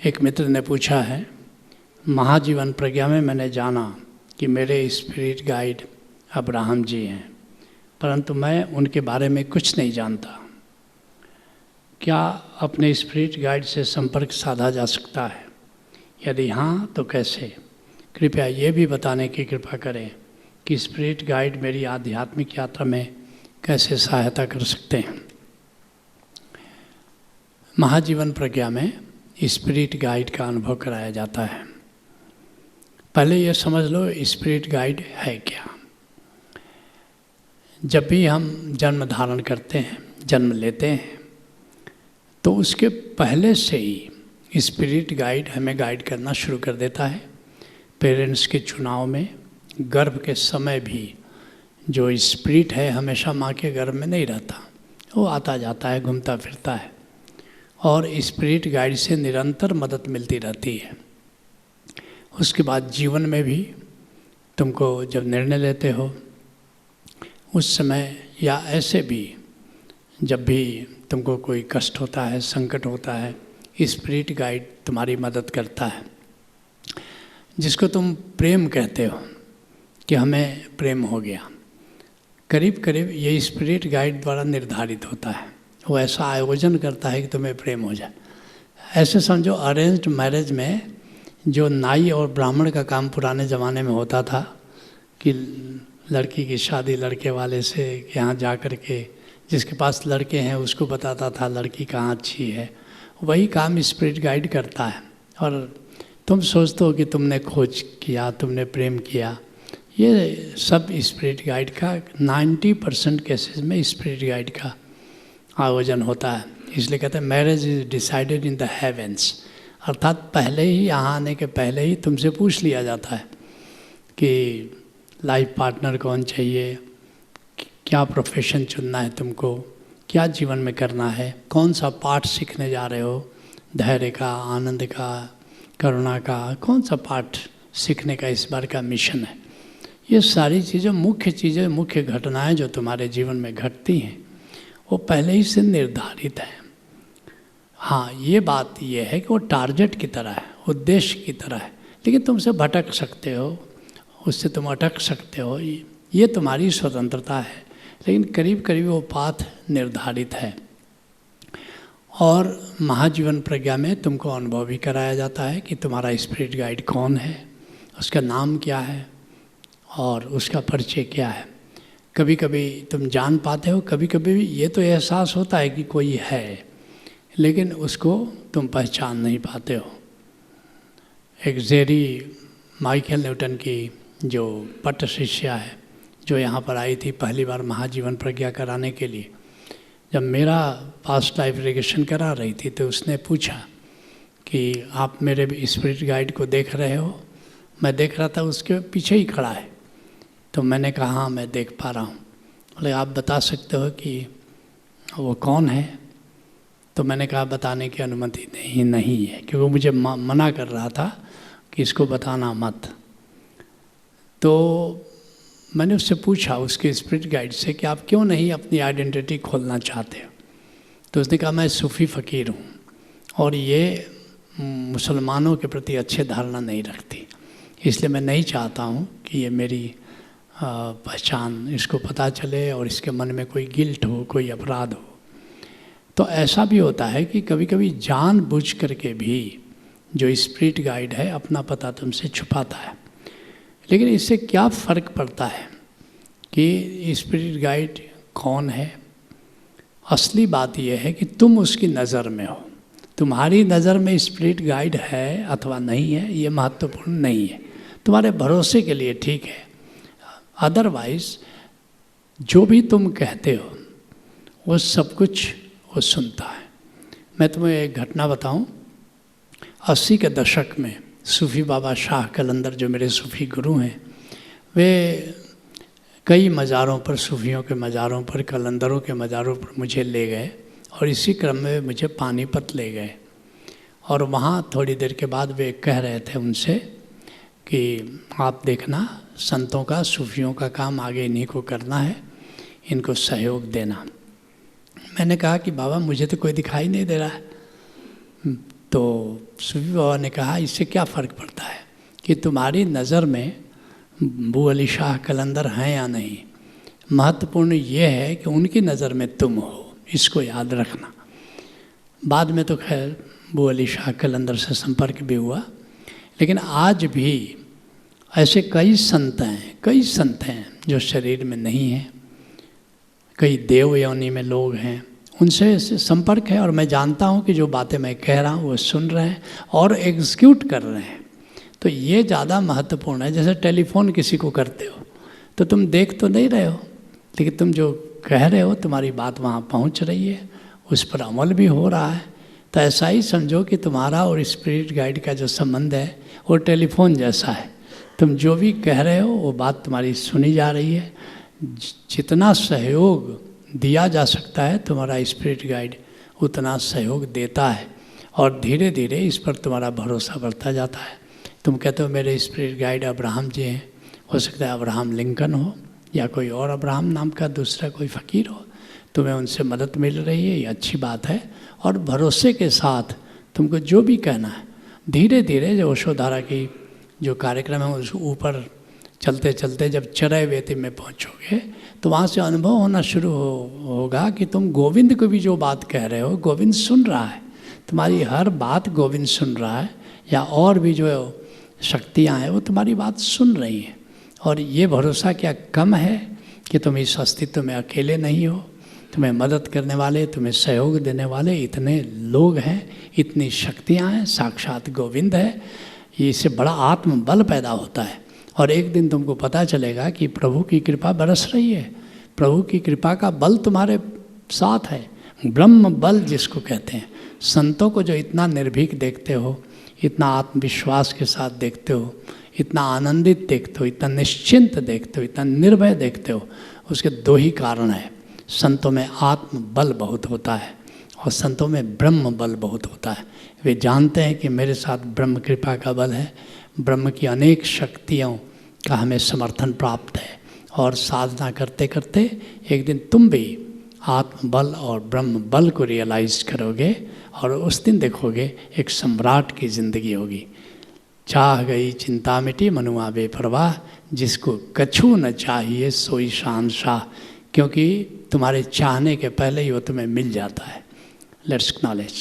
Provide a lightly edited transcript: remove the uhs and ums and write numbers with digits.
एक मित्र ने पूछा है, महाजीवन प्रज्ञा में मैंने जाना कि मेरे स्पिरिट गाइड अब्राहम जी हैं, परंतु मैं उनके बारे में कुछ नहीं जानता। क्या अपने स्पिरिट गाइड से संपर्क साधा जा सकता है? यदि हाँ तो कैसे? कृपया ये भी बताने की कृपा करें कि स्पिरिट गाइड मेरी आध्यात्मिक यात्रा में कैसे सहायता कर सकते हैं। महाजीवन प्रज्ञा में स्पिरिट गाइड का अनुभव कराया जाता है। पहले ये समझ लो स्पिरिट गाइड है क्या। जब भी हम जन्म धारण करते हैं, जन्म लेते हैं, तो उसके पहले से ही स्पिरिट गाइड हमें गाइड करना शुरू कर देता है। पेरेंट्स के चुनाव में, गर्भ के समय भी जो स्पिरिट है हमेशा माँ के गर्भ में नहीं रहता, वो आता जाता है, घूमता फिरता है, और स्पिरिट गाइड से निरंतर मदद मिलती रहती है। उसके बाद जीवन में भी तुमको जब निर्णय लेते हो उस समय, या ऐसे भी जब भी तुमको कोई कष्ट होता है, संकट होता है, स्पिरिट गाइड तुम्हारी मदद करता है। जिसको तुम प्रेम कहते हो कि हमें प्रेम हो गया, करीब करीब ये स्पिरिट गाइड द्वारा निर्धारित होता है। वो ऐसा आयोजन करता है कि तुम्हें प्रेम हो जाए। ऐसे समझो अरेंज्ड मैरिज में जो नाई और ब्राह्मण का काम पुराने ज़माने में होता था कि लड़की की शादी लड़के वाले से यहाँ जा कर के, जिसके पास लड़के हैं उसको बताता था लड़की कहाँ अच्छी है, वही काम स्पिरिट गाइड करता है। और तुम सोचते हो कि तुमने खोज किया, तुमने प्रेम किया, ये सब स्पिरिट गाइड का 90% केसेस में स्पिरिट गाइड का आयोजन होता है। इसलिए कहते हैं marriage is decided in the heavens, अर्थात पहले ही, यहाँ आने के पहले ही तुमसे पूछ लिया जाता है कि लाइफ पार्टनर कौन चाहिए, क्या प्रोफेशन चुनना है तुमको, क्या जीवन में करना है, कौन सा पाठ सीखने जा रहे हो, धैर्य का, आनंद का, करुणा का, कौन सा पाठ सीखने का इस बार का मिशन है। ये सारी चीज़ें, मुख्य घटनाएं जो तुम्हारे जीवन में घटती हैं वो पहले ही से निर्धारित है। हाँ, ये बात ये है कि वो टारगेट की तरह है, उद्देश्य की तरह है, लेकिन तुमसे भटक सकते हो, उससे तुम अटक सकते हो, ये तुम्हारी स्वतंत्रता है, लेकिन करीब करीब वो पाथ निर्धारित है। और महाजीवन प्रज्ञा में तुमको अनुभव भी कराया जाता है कि तुम्हारा स्पिरिट गाइड कौन है, उसका नाम क्या है और उसका परिचय क्या है। कभी कभी तुम जान पाते हो, कभी कभी ये तो एहसास होता है कि कोई है, लेकिन उसको तुम पहचान नहीं पाते हो। एक जेरी माइकल न्यूटन की जो पट्ट शिष्या है, जो यहाँ पर आई थी पहली बार महाजीवन प्रज्ञा कराने के लिए, जब मेरा पास्ट लाइफ रिग्रेशन करा रही थी तो उसने पूछा कि आप मेरे स्पिरिट गाइड को देख रहे हो? मैं देख रहा था, उसके पीछे ही खड़ा है। तो मैंने कहा हाँ मैं देख पा रहा हूँ। बोले आप बता सकते हो कि वो कौन है? तो मैंने कहा बताने की अनुमति नहीं है, क्योंकि वो मुझे मना कर रहा था कि इसको बताना मत। तो मैंने उससे पूछा, उसके स्पिरिट गाइड से, कि आप क्यों नहीं अपनी आइडेंटिटी खोलना चाहते हो? तो उसने कहा मैं सूफ़ी फ़कीर हूँ और ये मुसलमानों के प्रति अच्छे धारणा नहीं रखती, इसलिए मैं नहीं चाहता हूँ कि ये मेरी पहचान इसको पता चले और इसके मन में कोई गिल्ट हो, कोई अपराध हो। तो ऐसा भी होता है कि कभी कभी जानबूझ करके भी जो स्पिरिट गाइड है अपना पता तुमसे छुपाता है। लेकिन इससे क्या फ़र्क पड़ता है कि स्पिरिट गाइड कौन है? असली बात यह है कि तुम उसकी नज़र में हो। तुम्हारी नज़र में स्पिरिट गाइड है अथवा नहीं है, ये महत्वपूर्ण नहीं है, तुम्हारे भरोसे के लिए ठीक है। अदरवाइज जो भी तुम कहते हो वो सब कुछ वो सुनता है। मैं तुम्हें एक घटना बताऊं। 80 के दशक में सूफ़ी बाबा शाह कलंदर, जो मेरे सूफ़ी गुरु हैं, वे कई मज़ारों पर, सूफ़ियों के मज़ारों पर, कलंदरों के मज़ारों पर मुझे ले गए और इसी क्रम में मुझे पानीपत ले गए। और वहाँ थोड़ी देर के बाद वे कह रहे थे उनसे कि आप देखना, संतों का, सूफ़ियों का काम आगे इन्हीं को करना है, इनको सहयोग देना। मैंने कहा कि बाबा मुझे तो कोई दिखाई नहीं दे रहा है, तो सूफी बाबा ने कहा इससे क्या फ़र्क पड़ता है कि तुम्हारी नज़र में बू अली शाह कलंदर हैं या नहीं, महत्वपूर्ण ये है कि उनकी नज़र में तुम हो, इसको याद रखना। बाद में तो खैर बू अली शाह कलंदर से संपर्क भी हुआ, लेकिन आज भी ऐसे कई संत हैं जो शरीर में नहीं हैं, कई देव योनि में लोग हैं, उनसे संपर्क है। और मैं जानता हूँ कि जो बातें मैं कह रहा हूँ वो सुन रहे हैं और एग्जीक्यूट कर रहे हैं। तो ये ज़्यादा महत्वपूर्ण है। जैसे टेलीफोन किसी को करते हो तो तुम देख तो नहीं रहे हो, लेकिन तुम जो कह रहे हो तुम्हारी बात वहाँ पहुँच रही है, उस पर अमल भी हो रहा है। तो ऐसा ही समझो कि तुम्हारा और स्पिरिट गाइड का जो संबंध है वो टेलीफोन जैसा है। तुम जो भी कह रहे हो वो बात तुम्हारी सुनी जा रही है। जितना सहयोग दिया जा सकता है तुम्हारा स्पिरिट गाइड उतना सहयोग देता है, और धीरे धीरे इस पर तुम्हारा भरोसा बढ़ता जाता है। तुम कहते हो मेरे स्पिरिट गाइड अब्राहम जी हैं, हो सकता है अब्राहम लिंकन हो या कोई और अब्राहम नाम का दूसरा कोई फ़कीर हो, तुम्हें उनसे मदद मिल रही है, ये अच्छी बात है। और भरोसे के साथ तुमको जो भी कहना है, धीरे धीरे जो ओशोधारा की जो कार्यक्रम है उस ऊपर चलते चलते जब चरय वेति में पहुँचोगे तो वहाँ से अनुभव होना शुरू होगा कि तुम गोविंद को भी जो बात कह रहे हो गोविंद सुन रहा है, तुम्हारी हर बात गोविंद सुन रहा है, या और भी जो शक्तियाँ हैं वो तुम्हारी बात सुन रही हैं। और ये भरोसा क्या कम है कि तुम इस अस्तित्व में अकेले नहीं हो, तुम्हें मदद करने वाले, तुम्हें सहयोग देने वाले इतने लोग हैं, इतनी शक्तियाँ हैं, साक्षात गोविंद है। इससे बड़ा आत्मबल पैदा होता है। और एक दिन तुमको पता चलेगा कि प्रभु की कृपा बरस रही है, प्रभु की कृपा का बल तुम्हारे साथ है, ब्रह्म बल जिसको कहते हैं। संतों को जो इतना निर्भीक देखते हो, इतना आत्मविश्वास के साथ देखते हो, इतना आनंदित देखते हो, इतना निश्चिंत देखते हो, इतना निर्भय देखते हो, उसके दो ही कारण हैं। संतों में आत्मबल बहुत होता है और संतों में ब्रह्म बल बहुत होता है। वे जानते हैं कि मेरे साथ ब्रह्म कृपा का बल है, ब्रह्म की अनेक शक्तियों का हमें समर्थन प्राप्त है। और साधना करते करते एक दिन तुम भी आत्मबल और ब्रह्म बल को रियलाइज़ करोगे, और उस दिन देखोगे एक सम्राट की ज़िंदगी होगी। चाह गई चिंता मिटी मनुआ बेपरवाह, जिसको कछु न चाहिए सोई शहंशाह, क्योंकि तुम्हारे चाहने के पहले ही वो तुम्हें मिल जाता है। Let's acknowledge.